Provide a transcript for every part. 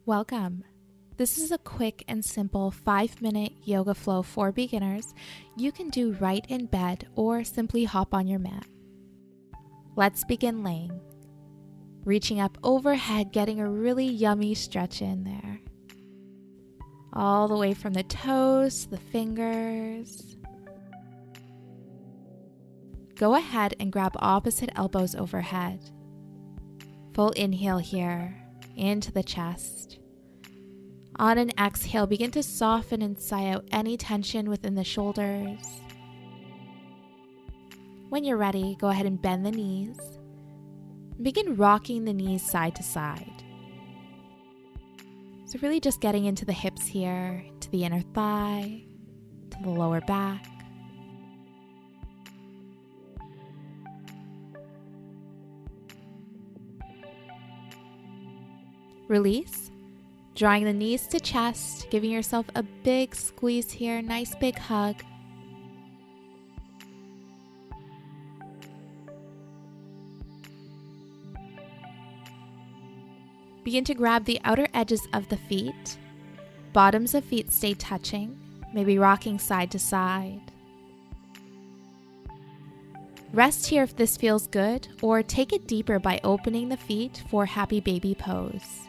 Welcome. This is a quick and simple 5-minute yoga flow for beginners you can do right in bed or simply hop on your mat. Let's begin laying. Reaching up overhead, getting a really yummy stretch in there. All the way from the toes to the fingers. Go ahead and grab opposite elbows overhead. Full inhale here, into the chest. On an exhale, begin to soften and sigh out any tension within the shoulders. When you're ready, go ahead and bend the knees. Begin rocking the knees side to side. So really just getting into the hips here, to the inner thigh, to the lower back. Release, drawing the knees to chest, giving yourself a big squeeze here, nice big hug. Begin to grab the outer edges of the feet. Bottoms of feet stay touching, maybe rocking side to side. Rest here if this feels good, or take it deeper by opening the feet for happy baby pose.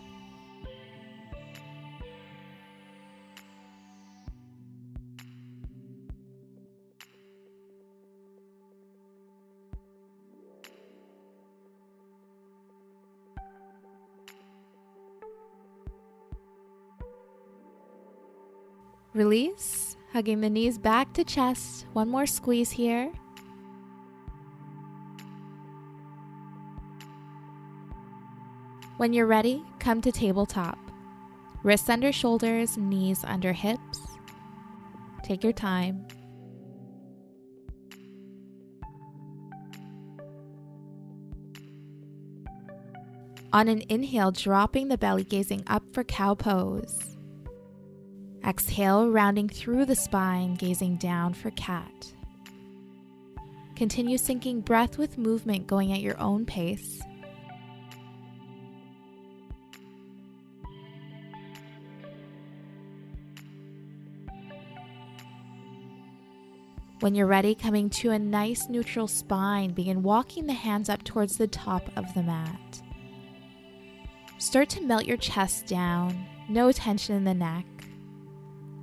Release, hugging the knees back to chest. One more squeeze here. When you're ready, come to tabletop. Wrists under shoulders, knees under hips. Take your time. On an inhale, dropping the belly, gazing up for cow pose. Exhale, rounding through the spine, gazing down for cat. Continue syncing breath with movement, going at your own pace. When you're ready, coming to a nice neutral spine, begin walking the hands up towards the top of the mat. Start to melt your chest down, no tension in the neck.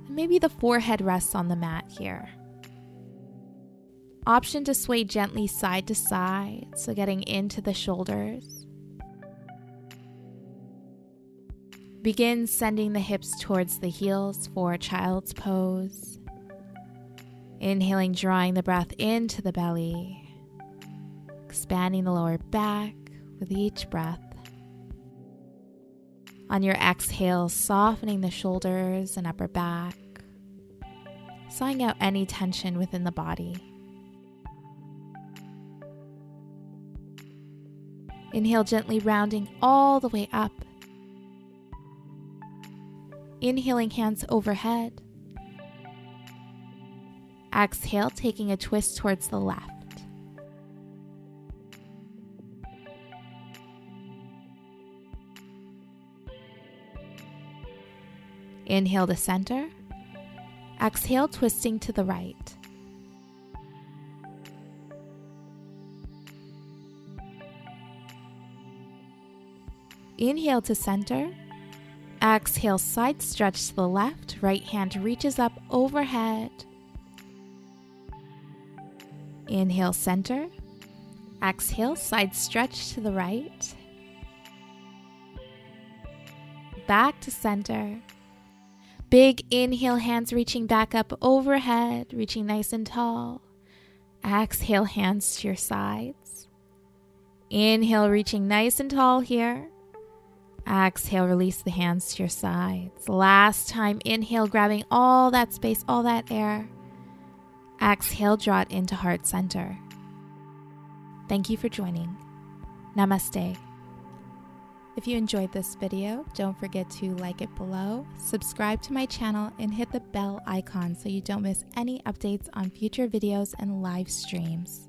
Maybe the forehead rests on the mat here. Option to sway gently side to side, so getting into the shoulders. Begin sending the hips towards the heels for child's pose. Inhaling, drawing the breath into the belly. Expanding the lower back with each breath. On your exhale, softening the shoulders and upper back, sighing out any tension within the body. Inhale, gently rounding all the way up. Inhaling, hands overhead. Exhale, taking a twist towards the left. Inhale to center. Exhale, twisting to the right. Inhale to center. Exhale, side stretch to the left. Right hand reaches up overhead. Inhale, center. Exhale, side stretch to the right. Back to center. Big inhale, hands reaching back up overhead, reaching nice and tall. Exhale, hands to your sides. Inhale, reaching nice and tall here. Exhale, release the hands to your sides. Last time, inhale, grabbing all that space, all that air. Exhale, draw it into heart center. Thank you for joining. Namaste. If you enjoyed this video, don't forget to like it below, subscribe to my channel, and hit the bell icon so you don't miss any updates on future videos and live streams.